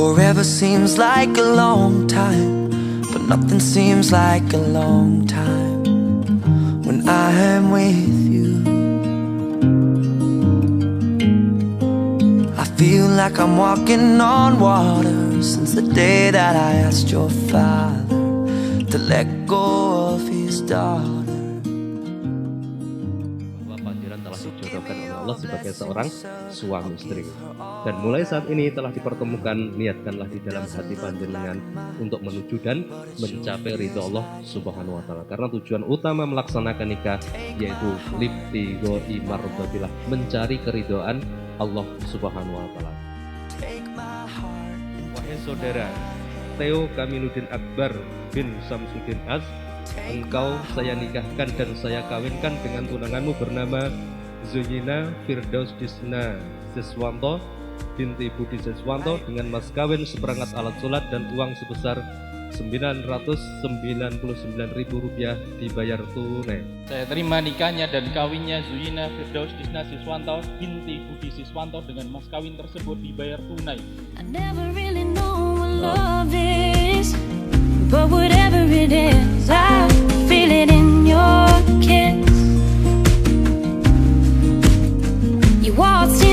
Forever seems like a long time, but nothing seems like a long time when I am with you. I feel like I'm walking on water since the day that I asked your father to let go of his daughter. Dijodohkan oleh Allah sebagai seorang suami istri, dan mulai saat ini telah dipertemukan, niatkanlah di dalam hati panjenengan untuk menuju dan mencapai ridho Allah Subhanahu wa Ta'ala. Karena tujuan utama melaksanakan nikah yaitu libtigoi mardatillah, mencari keridhaan Allah Subhanahu wa Ta'ala. Wahai saudara Theo Kamiluddin Akbar bin Samsuddin As, engkau saya nikahkan dan saya kawinkan dengan tunanganmu bernama Zhiyun Disna binti Budi Siswanto dengan mas kawin seperangkat alat sholat dan uang sebesar Rp999.000 dibayar tunai. Saya terima nikahnya dan kawinnya Zhiyun Disna Siswanto binti Budi Siswanto dengan mas kawin tersebut dibayar tunai. I never really know what love is, but whatever it is, I feel it in your kiss. You waltzed in